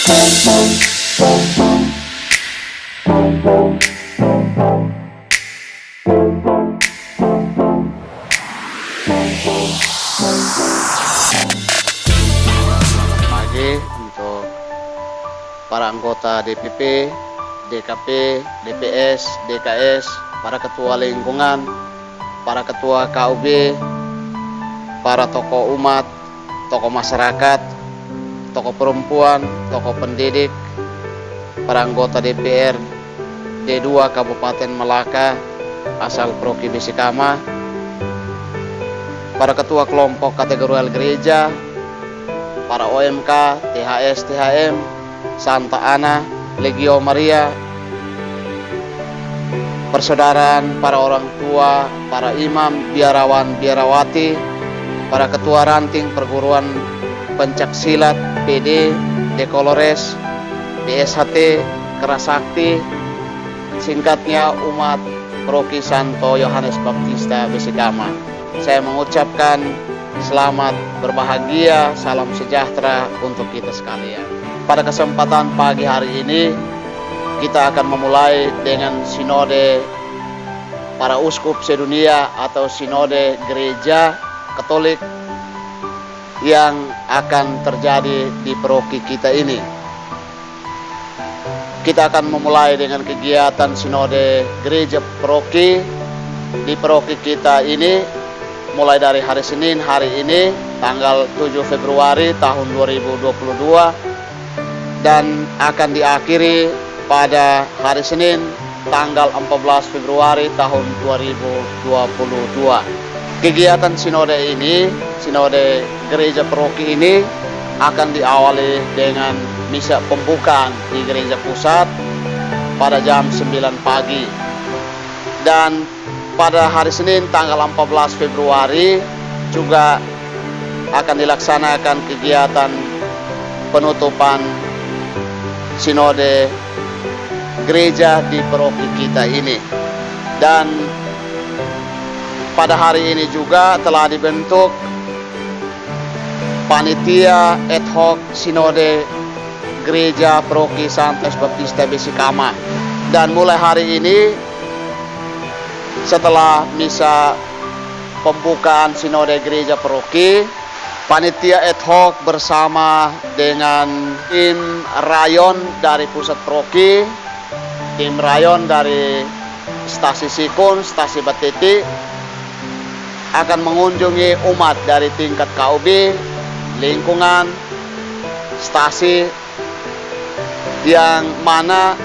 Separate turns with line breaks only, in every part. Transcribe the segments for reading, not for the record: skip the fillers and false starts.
Pagi untuk para anggota DPP, DKP, DPS, DKS, para ketua lingkungan, para ketua KUB, para tokoh umat, tokoh masyarakat, tokoh perempuan, tokoh pendidik, para anggota DPR D2 Kabupaten Melaka asal Proki Besikama, para ketua kelompok kategorial gereja, para OMK, THS, THM, Santa Ana, Legio Maria, persaudaraan, para orang tua, para imam, biarawan, biarawati, para ketua ranting perguruan pencaksilat, PD, Dekolores, DSHT, Kerasakti, singkatnya umat Proki Santo Yohanes Baptista Besikama. Saya mengucapkan selamat berbahagia, salam sejahtera untuk kita sekalian. Pada kesempatan pagi hari ini, kita akan memulai dengan sinode para uskup sedunia atau sinode gereja Katolik yang akan terjadi di paroki kita ini. Kita akan memulai dengan kegiatan sinode gereja paroki di paroki kita ini mulai dari hari Senin hari ini tanggal 7 Februari tahun 2022 dan akan diakhiri pada hari Senin tanggal 14 Februari tahun 2022. Kegiatan sinode ini, sinode gereja paroki ini akan diawali dengan misa pembukaan di gereja pusat pada jam 9 pagi. Dan pada hari Senin tanggal 14 Februari juga akan dilaksanakan kegiatan penutupan sinode gereja di paroki kita ini. Dan pada hari ini juga telah dibentuk panitia ad hoc sinode gereja paroki Santo Yohanes Baptista Besikama. Dan mulai hari ini setelah misa pembukaan sinode gereja paroki, panitia ad hoc bersama dengan tim rayon dari pusat paroki, tim rayon dari stasi Sikun, stasi Batiti akan mengunjungi umat dari tingkat KUB, lingkungan, stasi, yang mana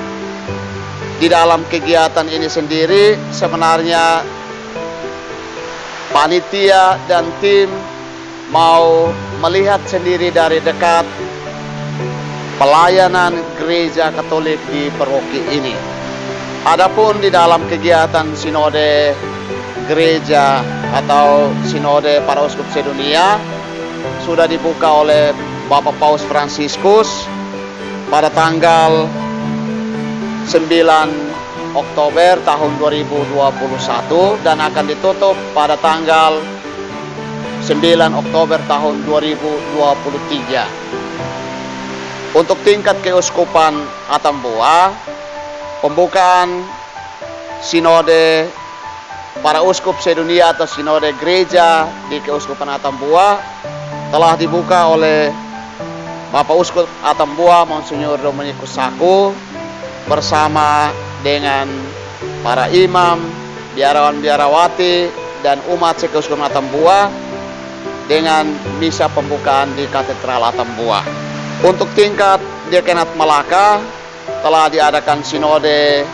di dalam kegiatan ini sendiri sebenarnya panitia dan tim mau melihat sendiri dari dekat pelayanan gereja Katolik di paroki ini. Adapun di dalam kegiatan sinode gereja atau sinode para uskup sedunia sudah dibuka oleh Bapak Paus Fransiskus pada tanggal 9 Oktober tahun 2021 dan akan ditutup pada tanggal 9 Oktober tahun 2023. Untuk tingkat keuskupan Atambua, pembukaan sinode para uskup sedunia atau sinode gereja di keuskupan Atambua telah dibuka oleh Bapak Uskup Atambua Monsinyur Dominikus Saku bersama dengan para imam, biarawan-biarawati dan umat sekeuskupan Atambua dengan misa pembukaan di Katedral Atambua. Untuk tingkat Dekanat Melaka telah diadakan sinode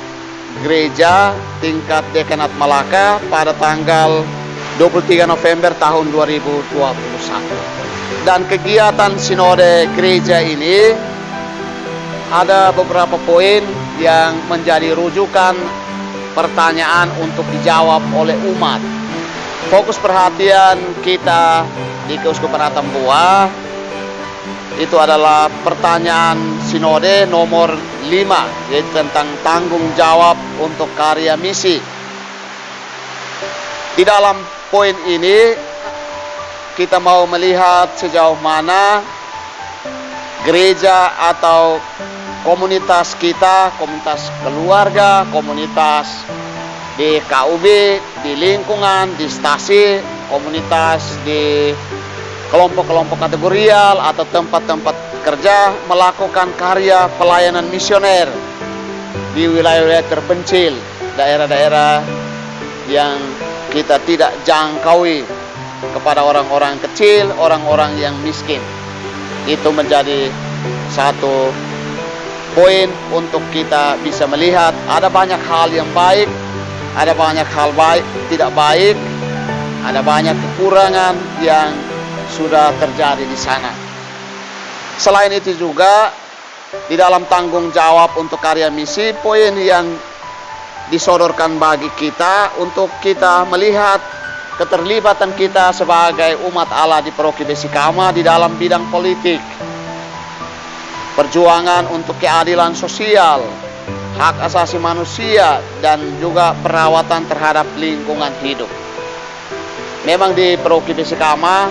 gereja tingkat Dekanat Melaka pada tanggal 23 November tahun 2021. Dan kegiatan sinode gereja ini ada beberapa poin yang menjadi rujukan pertanyaan untuk dijawab oleh umat. Fokus perhatian kita di Keuskupan Atambua itu adalah pertanyaan sinode nomor 5, yaitu tentang tanggung jawab untuk karya misi. Di dalam poin ini kita mau melihat sejauh mana gereja atau komunitas kita, komunitas keluarga, komunitas di KUB, di lingkungan, di stasi, komunitas di kelompok-kelompok kategorial atau tempat-tempat kerja melakukan karya pelayanan misioner di wilayah-wilayah terpencil, daerah-daerah yang kita tidak jangkaui, kepada orang-orang kecil, orang-orang yang miskin. Itu menjadi satu poin untuk kita bisa melihat ada banyak hal yang baik, ada banyak hal baik tidak baik, ada banyak kekurangan yang sudah terjadi di sana. Selain itu juga di dalam tanggung jawab untuk karya misi, poin yang disodorkan bagi kita untuk kita melihat keterlibatan kita sebagai umat Allah di Paroki Besikama di dalam bidang politik, perjuangan untuk keadilan sosial, hak asasi manusia, dan juga perawatan terhadap lingkungan hidup. Memang di Paroki Besikama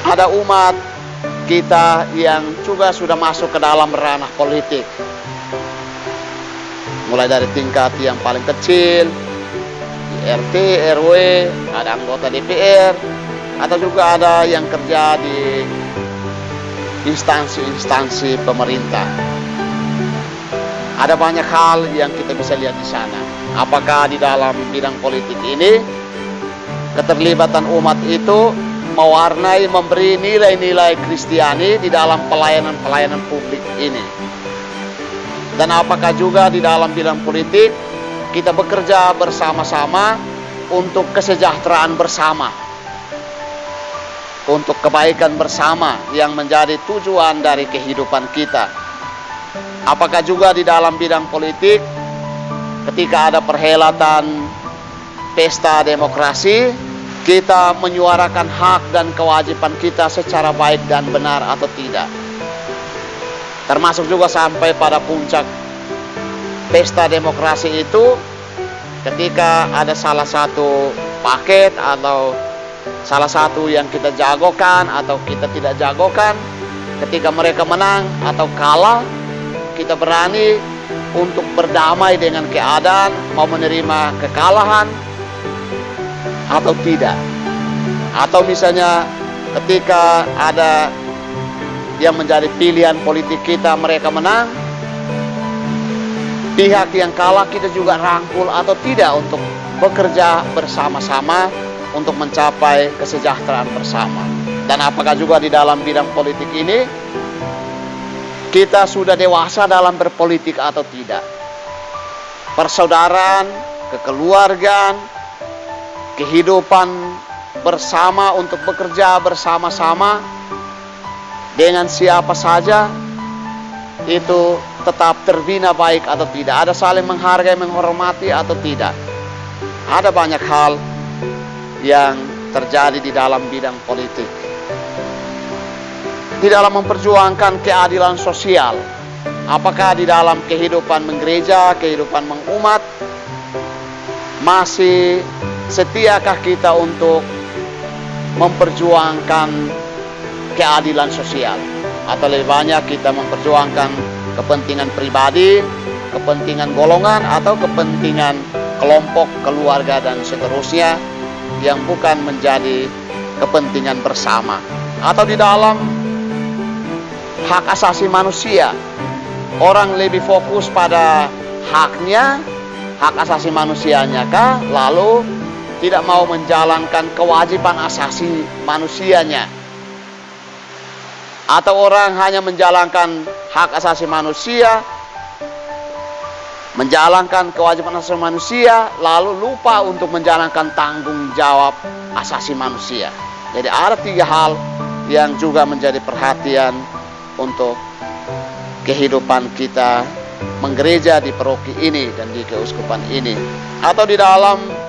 ada umat kita yang juga sudah masuk ke dalam ranah politik, mulai dari tingkat yang paling kecil, di RT, RW, ada anggota DPR, atau juga ada yang kerja di instansi-instansi pemerintah. Ada banyak hal yang kita bisa lihat di sana. Apakah di dalam bidang politik ini keterlibatan umat itu mewarnai, memberi nilai-nilai Kristiani di dalam pelayanan-pelayanan publik ini? Dan apakah juga di dalam bidang politik kita bekerja bersama-sama untuk kesejahteraan bersama, untuk kebaikan bersama yang menjadi tujuan dari kehidupan kita? Apakah juga di dalam bidang politik ketika ada perhelatan pesta demokrasi, kita menyuarakan hak dan kewajiban kita secara baik dan benar atau tidak? Termasuk juga sampai pada puncak pesta demokrasi itu, ketika ada salah satu paket atau salah satu yang kita jagokan atau kita tidak jagokan, ketika mereka menang atau kalah, kita berani untuk berdamai dengan keadaan, mau menerima kekalahan atau tidak. Atau misalnya ketika ada yang menjadi pilihan politik kita, mereka menang, pihak yang kalah kita juga rangkul atau tidak untuk bekerja bersama-sama untuk mencapai kesejahteraan bersama. Dan apakah juga di dalam bidang politik ini kita sudah dewasa dalam berpolitik atau tidak? Persaudaraan, kekeluargaan, kehidupan bersama untuk bekerja bersama-sama dengan siapa saja itu tetap terbina baik atau tidak? Ada saling menghargai, menghormati atau tidak? Ada banyak hal yang terjadi di dalam bidang politik. Di dalam memperjuangkan keadilan sosial, apakah di dalam kehidupan menggereja, kehidupan mengumat, masih setiakah kita untuk memperjuangkan keadilan sosial? Atau lebih banyak kita memperjuangkan kepentingan pribadi, kepentingan golongan, atau kepentingan kelompok, keluarga, dan seterusnya yang bukan menjadi kepentingan bersama? Atau di dalam hak asasi manusia, orang lebih fokus pada haknya, hak asasi manusianya kah, lalu tidak mau menjalankan kewajiban asasi manusianya? Atau orang hanya menjalankan hak asasi manusia, menjalankan kewajiban asasi manusia, lalu lupa untuk menjalankan tanggung jawab asasi manusia? Jadi ada tiga hal yang juga menjadi perhatian untuk kehidupan kita menggereja di paroki ini dan di keuskupan ini, atau di dalam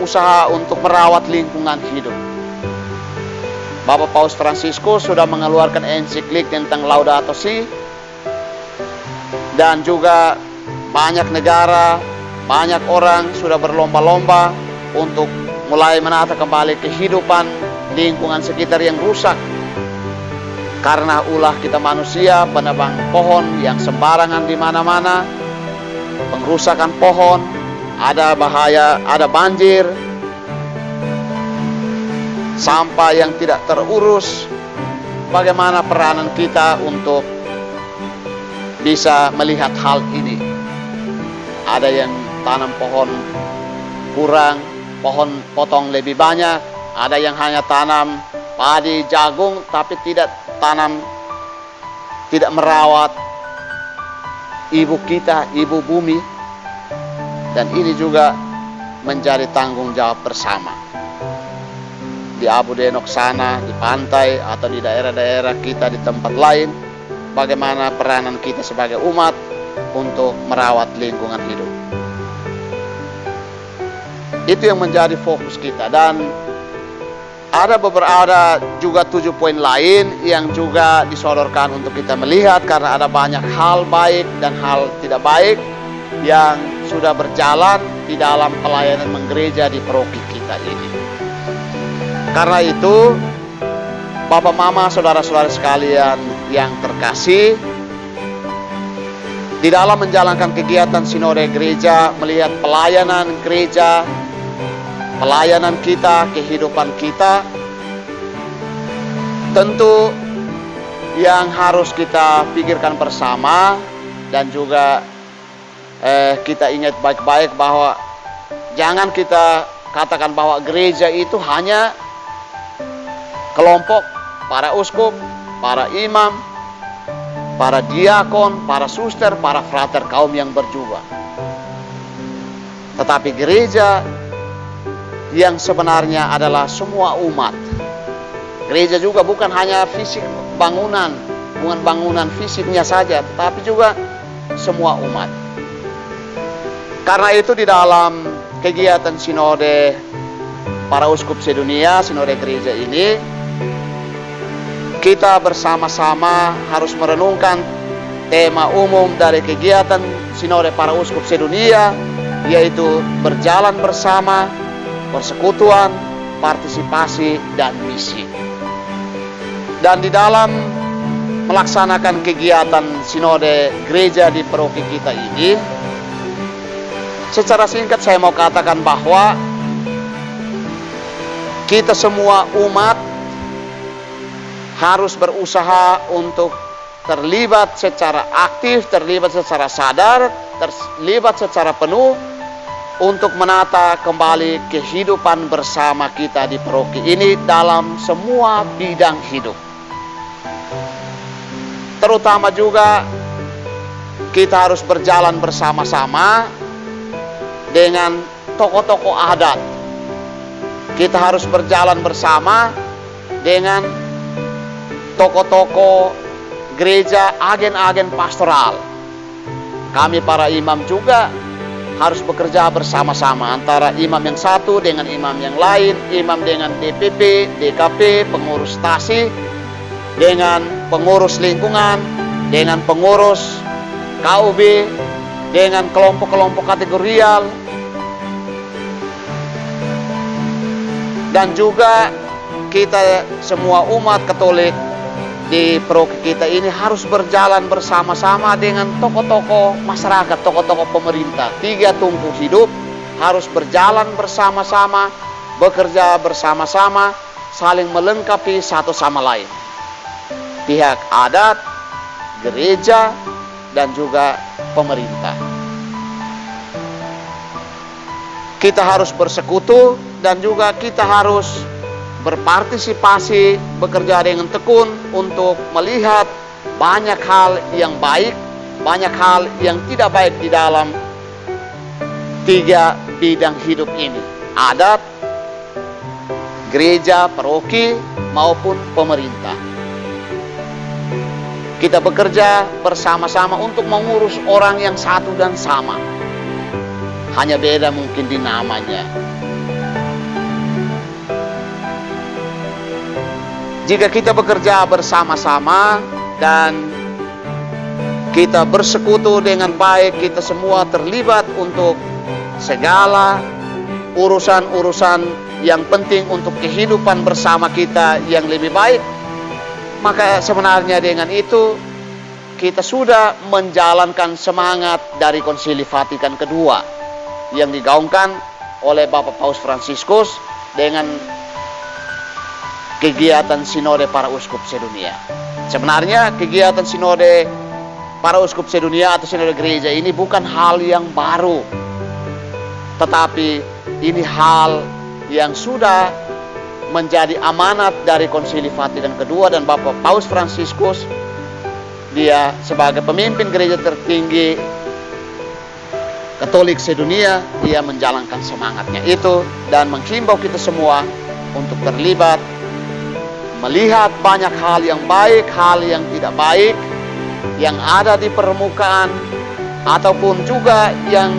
usaha untuk merawat lingkungan hidup. Bapak Paus Fransiskus sudah mengeluarkan ensiklik tentang Laudato Si, dan juga banyak negara, banyak orang sudah berlomba-lomba untuk mulai menata kembali kehidupan lingkungan sekitar yang rusak. Karena ulah kita manusia, penebang pohon yang sembarangan di mana-mana, pengrusakan pohon, ada bahaya, ada banjir, sampah yang tidak terurus. Bagaimana peranan kita untuk bisa melihat hal ini? Ada yang tanam pohon kurang, pohon potong lebih banyak, ada yang hanya tanam padi, jagung, tapi tidak tanam, tidak merawat ibu kita, ibu bumi. Dan ini juga menjadi tanggung jawab bersama. Di Abu Denok sana, di pantai, atau di daerah-daerah kita di tempat lain, bagaimana peranan kita sebagai umat untuk merawat lingkungan hidup. Itu yang menjadi fokus kita. Dan ada juga 7 poin lain yang juga disodorkan untuk kita melihat, karena ada banyak hal baik dan hal tidak baik yang sudah berjalan di dalam pelayanan menggereja di paroki kita ini. Karena itu, Bapak Mama, saudara-saudara sekalian yang terkasih, di dalam menjalankan kegiatan sinode gereja, melihat pelayanan gereja, pelayanan kita, kehidupan kita, tentu yang harus kita pikirkan bersama dan juga kita ingat baik-baik bahwa jangan kita katakan bahwa gereja itu hanya kelompok para uskup, para imam, para diakon, para suster, para frater, kaum yang berjubah. Tetapi gereja yang sebenarnya adalah semua umat. Gereja juga bukan hanya fisik bangunan, bukan bangunan fisiknya saja, tetapi juga semua umat. Karena itu di dalam kegiatan sinode para uskup sedunia, sinode gereja ini, kita bersama-sama harus merenungkan tema umum dari kegiatan sinode para uskup sedunia, yaitu berjalan bersama, persekutuan, partisipasi, dan misi. Dan di dalam melaksanakan kegiatan sinode gereja di paroki kita ini, secara singkat saya mau katakan bahwa kita semua umat harus berusaha untuk terlibat secara aktif, terlibat secara sadar, terlibat secara penuh untuk menata kembali kehidupan bersama kita di paroki ini dalam semua bidang hidup. Terutama juga kita harus berjalan bersama-sama dengan tokoh-tokoh adat. Kita harus berjalan bersama dengan tokoh-tokoh gereja, agen-agen pastoral. Kami para imam juga harus bekerja bersama-sama, antara imam yang satu dengan imam yang lain, imam dengan DPP, DKP, pengurus stasi, dengan pengurus lingkungan, dengan pengurus KUB, dengan kelompok-kelompok kategorial, dan juga kita semua umat Katolik di paroki kita ini harus berjalan bersama-sama dengan tokoh-tokoh masyarakat, tokoh-tokoh pemerintah. 3 tumpu hidup harus berjalan bersama-sama, bekerja bersama-sama, saling melengkapi satu sama lain. Pihak adat, gereja, dan juga pemerintah. Kita harus bersekutu dan juga kita harus berpartisipasi, bekerja dengan tekun untuk melihat banyak hal yang baik, banyak hal yang tidak baik di dalam 3 bidang hidup ini: adat, gereja, paroki, maupun pemerintah. Kita bekerja bersama-sama untuk mengurus orang yang satu dan sama, hanya beda mungkin di namanya. Jika kita bekerja bersama-sama dan kita bersekutu dengan baik, kita semua terlibat untuk segala urusan-urusan yang penting untuk kehidupan bersama kita yang lebih baik, Maka sebenarnya dengan itu kita sudah menjalankan semangat dari Konsili Vatikan kedua yang digaungkan oleh Bapak Paus Fransiskus dengan kegiatan Sinode Para Uskup Sedunia. Sebenarnya kegiatan Sinode Para Uskup Sedunia atau Sinode Gereja ini bukan hal yang baru, tetapi ini hal yang sudah menjadi amanat dari Konsili Vatikan kedua, dan Bapak Paus Fransiskus dia sebagai pemimpin gereja tertinggi Katolik sedunia, dia menjalankan semangatnya itu dan menghimbau kita semua untuk terlibat, melihat banyak hal yang baik, hal yang tidak baik yang ada di permukaan, ataupun juga yang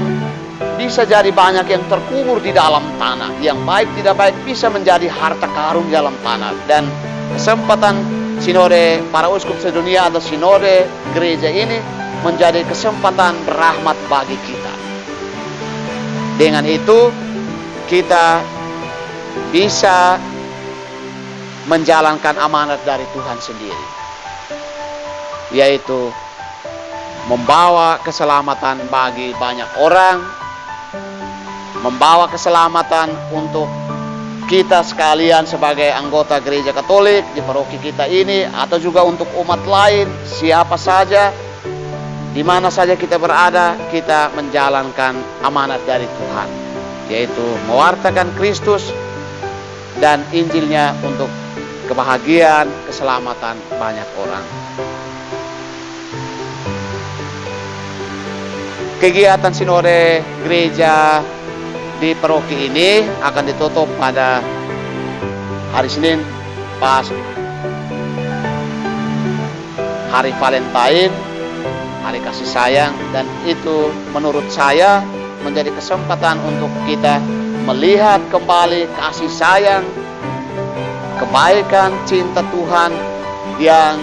bisa jadi banyak yang terkubur di dalam tanah. Yang baik tidak baik bisa menjadi harta karun di dalam tanah. Dan kesempatan Sinode Para Uskup Sedunia atau Sinode Gereja ini menjadi kesempatan berahmat bagi kita. Dengan itu kita bisa menjalankan amanat dari Tuhan sendiri, yaitu membawa keselamatan bagi banyak orang, membawa keselamatan untuk kita sekalian sebagai anggota gereja Katolik di paroki kita ini, atau juga untuk umat lain, siapa saja, di mana saja kita berada, kita menjalankan amanat dari Tuhan, yaitu mewartakan Kristus dan Injilnya untuk kebahagiaan, keselamatan banyak orang. Kegiatan Sinode Gereja di paroki ini akan ditutup pada hari Senin pas hari Valentine, hari kasih sayang, dan itu menurut saya menjadi kesempatan untuk kita melihat kembali kasih sayang, kebaikan, cinta Tuhan yang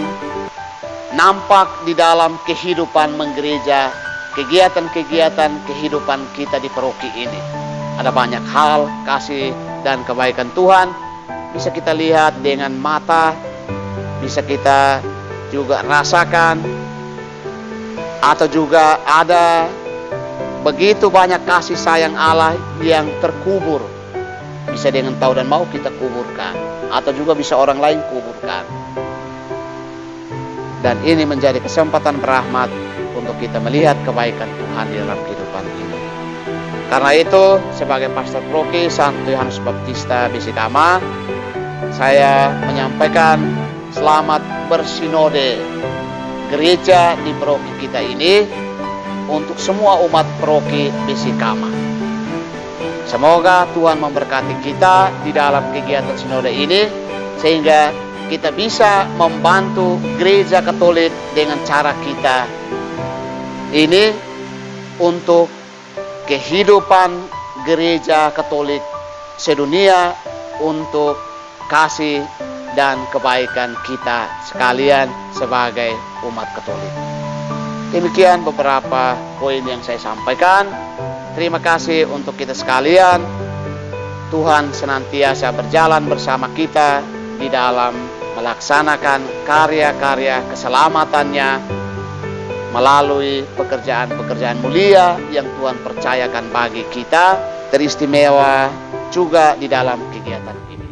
nampak di dalam kehidupan menggereja, kegiatan-kegiatan kehidupan kita di paroki ini. Ada banyak hal kasih dan kebaikan Tuhan bisa kita lihat dengan mata, bisa kita juga rasakan, atau juga ada begitu banyak kasih sayang Allah yang terkubur, bisa dengan tahu dan mau kita kuburkan, atau juga bisa orang lain kuburkan. Dan ini menjadi kesempatan berahmat untuk kita melihat kebaikan Tuhan di dalam kehidupan ini. Karena itu, sebagai pastor paroki Santo Yohanes Baptista Bisikama, saya menyampaikan selamat bersinode gereja di paroki kita ini untuk semua umat paroki Bisikama. Semoga Tuhan memberkati kita di dalam kegiatan sinode ini, sehingga kita bisa membantu gereja Katolik dengan cara kita ini untuk kehidupan gereja Katolik sedunia, untuk kasih dan kebaikan kita sekalian sebagai umat Katolik. Demikian beberapa poin yang saya sampaikan. Terima kasih untuk kita sekalian. Tuhan senantiasa berjalan bersama kita di dalam melaksanakan karya-karya keselamatannya melalui pekerjaan-pekerjaan mulia yang Tuhan percayakan bagi kita, teristimewa juga di dalam kegiatan ini.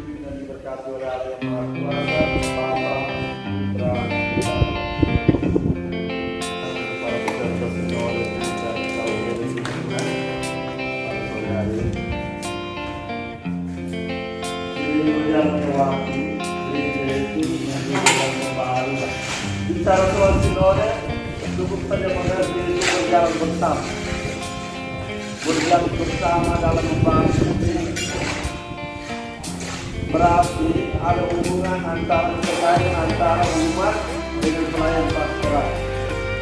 Bicara soal sinode, cukup saja mengerti itu berjalan bersama. Berjalan bersama dalam membahas ini berarti ada hubungan antara umat dengan pelayan pastoral.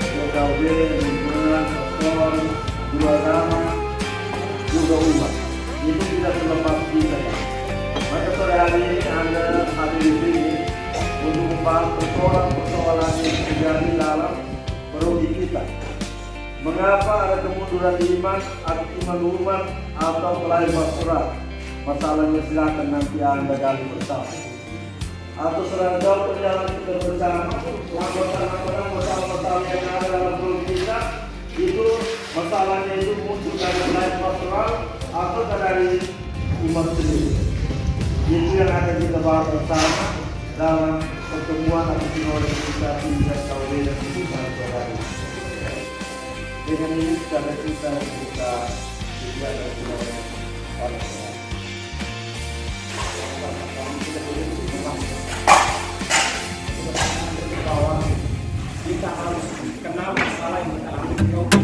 PKB, lingkungan, pastor, dua agama, juga umat. Itu tidak terlepas kita. Maka sore hari ini Anda hadir di sini untuk membahas persoalan-persoalan yang terjadi dalam paroki kita. Mengapa ada kemunduran iman atau iman umat atau pelayan pastoral? Masalahnya silakan nanti Anda gali bersama. Atau seragam perjalanan kita bersama umat sendiri. Itu yang akan kita bahas bersama dalam pertemuan atau sinode kita tingkat KWB dan kita berada. Dengan ini karena kita bisa juga dan sinode pada
kita harus kenal masalah yang kita alami di Rocky.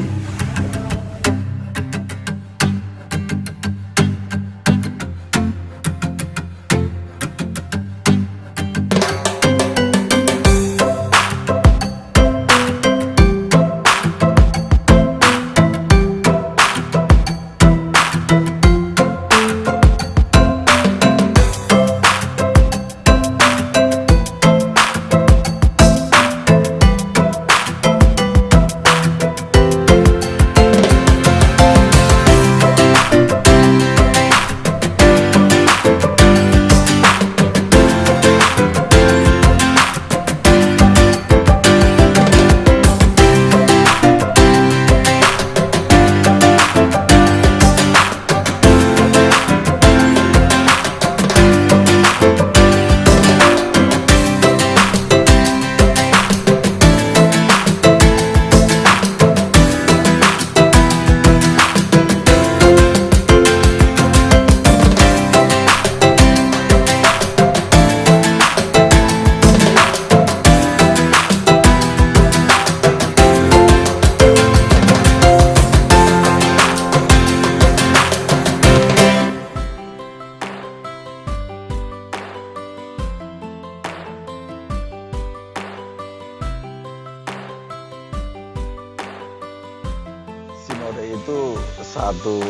Sinode itu satu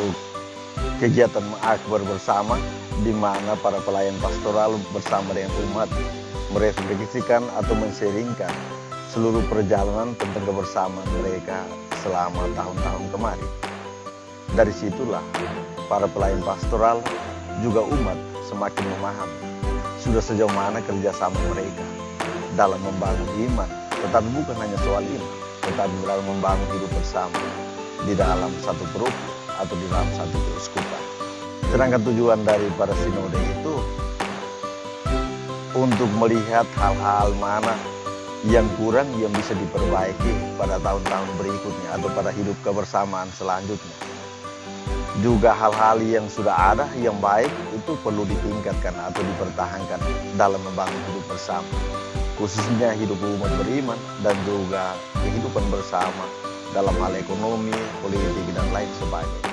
kegiatan akbar bersama di mana para pelayan pastoral bersama dengan umat merefleksikan atau menseringkan seluruh perjalanan tentang kebersamaan mereka selama tahun-tahun kemarin. Dari situlah para pelayan pastoral juga umat semakin memahami sudah sejauh mana kerjasama mereka dalam membangun iman, tetapi bukan hanya soal iman, tetapi dalam membangun hidup bersama di dalam satu peruku atau di dalam satu keuskupan. Sedangkan tujuan dari para sinode itu untuk melihat hal-hal mana yang kurang yang bisa diperbaiki pada tahun-tahun berikutnya atau pada hidup kebersamaan selanjutnya. Juga hal-hal yang sudah ada yang baik itu perlu ditingkatkan atau dipertahankan dalam membangun hidup bersama, khususnya hidup umat beriman dan juga kehidupan bersama dalam hal ekonomi, politik, dan lain sebagainya.